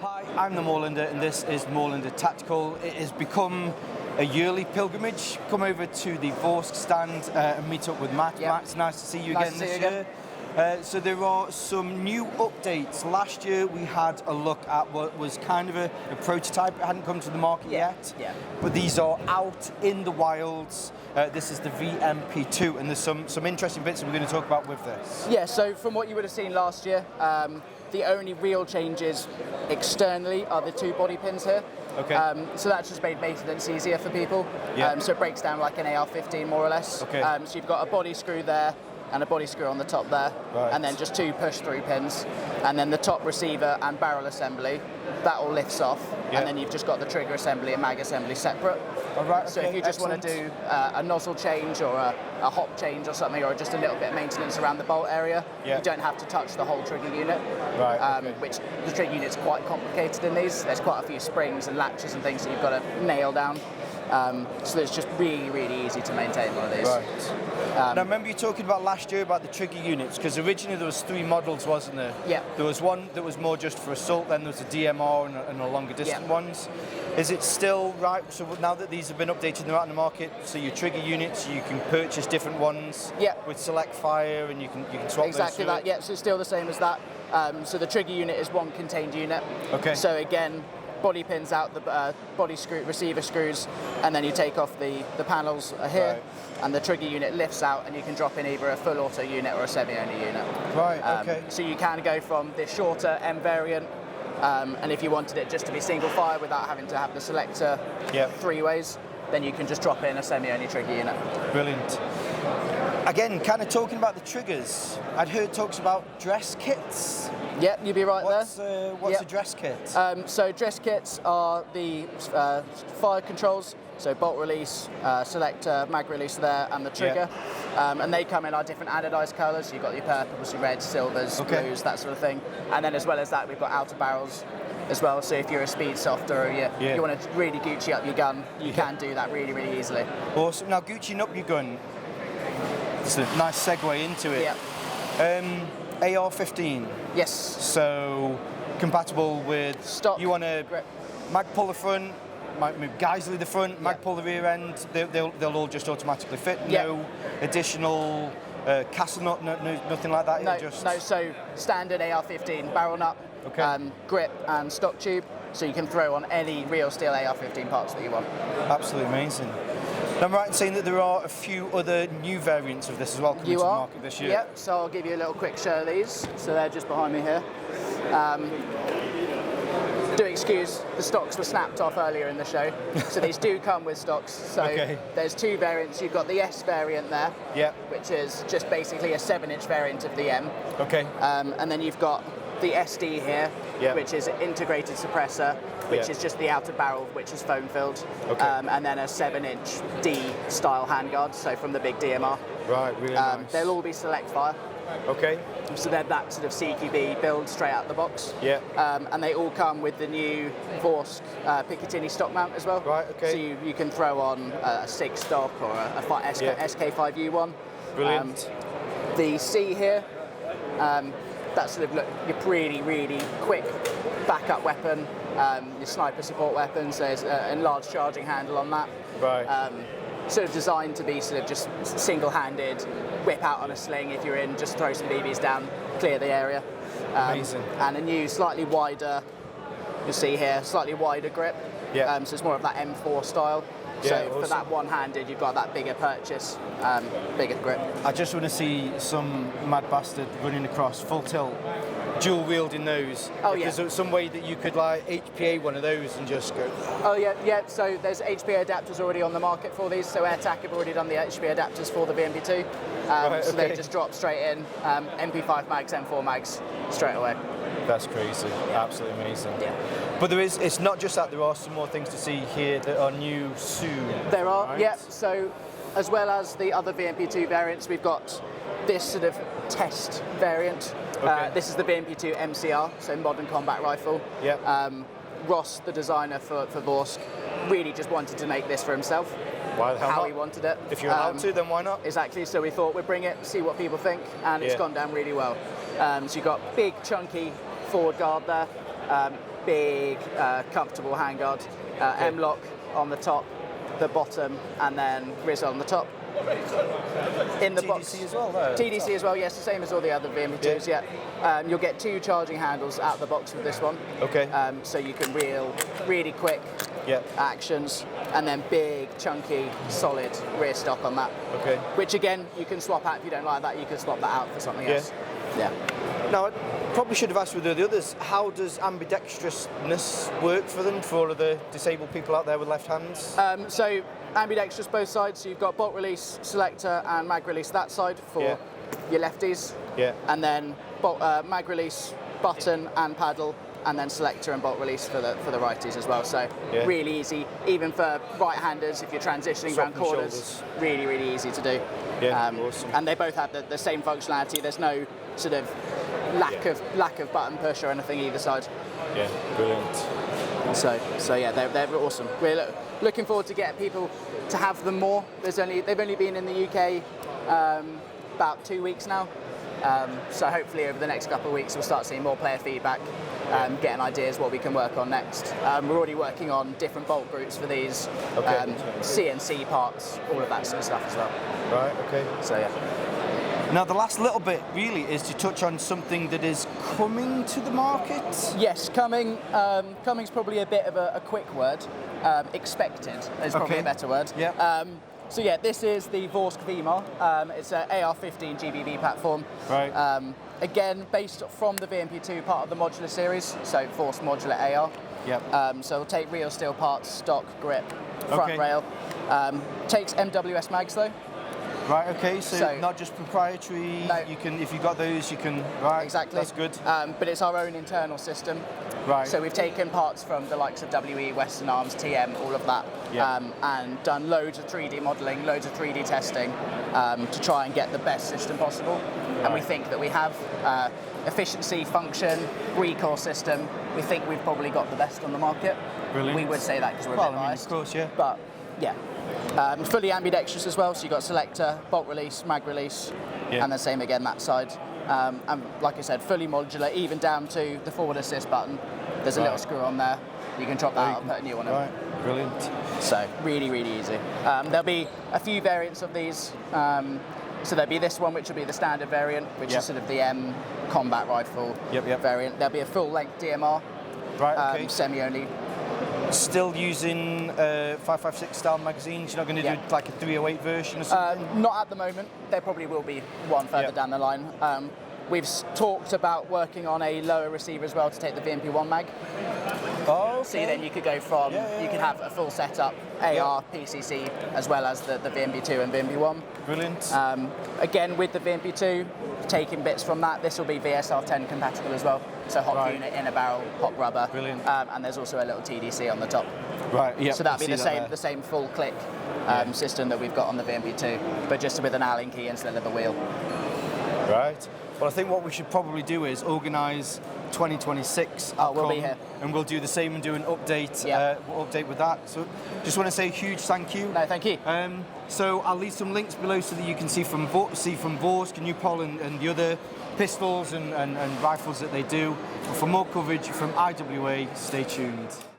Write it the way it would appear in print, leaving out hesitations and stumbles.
Hi, I'm the Moorlander and this is Moorlander Tactical. It has become a yearly pilgrimage. Come over to the Vorsk Stand and meet up with Matt. Yep. Matt, it's nice to see you Nice again to see this you year. So there are some new updates. Last year we had a look at what was kind of a prototype. It hadn't come to the market yet, but these are out in the wilds. This is the VMP2 and there's some interesting bits that we're going to talk about with this. Yeah, so from what you would have seen last year, the only real changes externally are the two body pins here. Okay. So that's just made maintenance easier for people. Yeah. So it breaks down like an AR-15 more or less. Okay. So you've got a body screw there and a body screw on the top there, Right. and then just two push-through pins, and then the top receiver and barrel assembly, that all lifts off, Yeah. and then you've just got the trigger assembly and mag assembly separate. All right, So okay, if you just want to do a nozzle change or a hop change or something, or just a little bit of maintenance around the bolt area, Yeah. you don't have to touch the whole trigger unit. Right, okay. Which the trigger unit's quite complicated in these. There's quite a few springs and latches and things that you've got to nail down. So it's just really, really easy to maintain one of these. Right. Now, remember you talking about last year about the trigger units, because originally there was 3 models, wasn't there? Yeah. There was one that was more just for assault, then there was a DMR and a longer distance ones. Is it still right? So now that these have been updated and they're out in the market, so your trigger units, you can purchase different ones with select fire and you can swap Exactly those that, yeah, so it's still the same as that. So the trigger unit is one contained unit. Okay. So again, body pins out the body screw, receiver screws, and then you take off the panels here, Right. and the trigger unit lifts out, and you can drop in either a full auto unit or a semi-only unit. Right, okay. So you can go from the shorter M variant, and if you wanted it just to be single fire without having to have the selector 3 ways, then you can just drop in a semi-only trigger unit. Brilliant. Again, kind of talking about the triggers, I'd heard talks about dress kits. Yep, you'd be right there. What's a dress kit? So dress kits are the fire controls, so bolt release, selector, mag release there, and the trigger. And they come in our different anodized colours. So you've got your purples, your reds, silvers, blues, that sort of thing. And then as well as that, we've got outer barrels as well. So if you're a speed softer or you want to really Gucci up your gun, you can do that really, really easily. Awesome. Now, Gucciing up your gun, it's a nice segue into it. AR-15. Yes. So compatible with stock. You want to mag pull the front, Geisley the front, mag pull the rear end. They'll all just automatically fit. No additional castle nut, nothing like that. No, just... no. So standard AR-15 barrel nut, grip and stock tube. So you can throw on any real steel AR-15 parts that you want. Absolutely amazing. And I'm right in saying that there are a few other new variants of this as well coming to the market this year. Yep, so I'll give you a little quick show of these. So they're just behind me here. Do excuse, the stocks were snapped off earlier in the show. So these do come with stocks. So there's 2 variants. You've got the S variant there, which is just basically a 7-inch variant of the M. And then you've got the SD here, which is an integrated suppressor, which is just the outer barrel, which is foam filled, and then a 7-inch D style handguard, so from the big DMR. Right, really nice. They'll all be select fire. So they're that sort of CQB build straight out the box. And they all come with the new Vorsk Picatinny stock mount as well. So you can throw on a 6 stock or a SK5U1. Brilliant. The C here, that's sort of your really, really quick backup weapon, your sniper support weapons. There's an enlarged charging handle on that. Sort of designed to be sort of just single-handed, whip out on a sling if you're in, just throw some BBs down, clear the area. Amazing. And a new, slightly wider, you'll see here, slightly wider grip. So it's more of that M4 style. So for that one-handed, you've got that bigger purchase, bigger grip. I just want to see some mad bastard running across full tilt, dual wielding those. Is there some way that you could like HPA one of those and just go? So there's HPA adapters already on the market for these. So AirTac have already done the HPA adapters for the VMP2. So they just drop straight in, MP5 mags, M4 mags, straight away. That's crazy, absolutely amazing. But it's not just that, there are some more things to see here that are new soon. There are, so as well as the other VMP2 variants, we've got this sort of test variant. This is the VMP2 MCR, so Modern Combat Rifle. Ross, the designer for Vorsk, really just wanted to make this for himself. Why the hell how not? he wanted it. If you're allowed to, then why not? Exactly, so we thought we'd bring it, see what people think, and it's gone down really well. So you've got big, chunky forward guard there, big, comfortable handguard, M-lock on the top, the bottom, and then Grizzle on the top. In the TDC box as well, though. TDC as well, yes, the same as all the other VMP2s, yeah. You'll get 2 charging handles out of the box with this one. Okay. So you can reel really quick actions, and then big, chunky, solid rear stock on that. Okay. Which again, you can swap out if you don't like that, you can swap that out for something else. Yeah. Now, I probably should have asked with the others, how does ambidextrousness work for them, for all of the disabled people out there with left hands? So ambidextrous both sides, so you've got bolt release, selector and mag release that side for your lefties. Yeah. And then mag release, button and paddle, and then selector and bolt release for the righties as well. So really easy, even for right-handers if you're transitioning around corners. Really, really easy to do. Yeah, awesome. And they both have the same functionality. There's no sort of lack of button push or anything either side. Yeah, brilliant. So yeah, they're awesome. We're looking forward to getting people to have them more. They've only been in the UK about 2 weeks now. So hopefully over the next couple of weeks we'll start seeing more player feedback, getting ideas what we can work on next. We're already working on different bolt groups for these, CNC parts, all of that sort of stuff as well. Right, okay. So yeah. Now the last little bit really is to touch on something that is coming to the market. Yes, coming. Coming's probably a bit of a quick word. Expected is probably a better word. Yeah. So yeah, this is the Vorsk VMAR. It's an AR-15 GBV platform. Right. Again, based from the VMP2 part of the modular series, so Vorsk Modular AR. Yep. So it'll take real steel parts, stock, grip, front rail. Takes MWS mags though. Right, okay, so not just proprietary, no. You can, if you've got those, you can, right, exactly. That's good. But it's our own internal system. Right. So we've taken parts from the likes of WE, Western Arms, TM, all of that, and done loads of 3D modelling, loads of 3D testing to try and get the best system possible. Right. And we think that we have efficiency, function, recoil system. We think we've probably got the best on the market. Brilliant. We would say that because we're a bit biased. Of course, yeah. But yeah. Fully ambidextrous as well, so you've got selector, bolt release, mag release, and the same again that side. And like I said, fully modular, even down to the forward assist button. There's a little screw on there. You can drop that out and put a new one in. Right, brilliant. So really, really easy. There'll be a few variants of these. So there'll be this one, which will be the standard variant, which is sort of the M combat rifle variant. There'll be a full-length DMR, semi-only. Still using 5.56 style magazines? You're not going to do like a 308 version or something? Not at the moment. There probably will be one further down the line. We've talked about working on a lower receiver as well to take the VMP1 mag. Oh, okay. So then you could go from, you could have a full setup, AR, PCC, as well as the VMP2 and VMP1. Brilliant. Again, with the VMP2, taking bits from that, this will be VSR10 compatible as well. So hot unit, inner barrel, hot rubber. Brilliant. And there's also a little TDC on the top. Right, yeah. So that'll be the same full click system that we've got on the VMP2, but just with an Allen key instead of a wheel. Right. Well, I think what we should probably do is organise 2026. We'll be here. And we'll do the same and do an update, update with that. So just want to say a huge thank you. No, thank you. So I'll leave some links below so that you can see from Vorsk and Upol and the other pistols and rifles that they do. But for more coverage from IWA, stay tuned.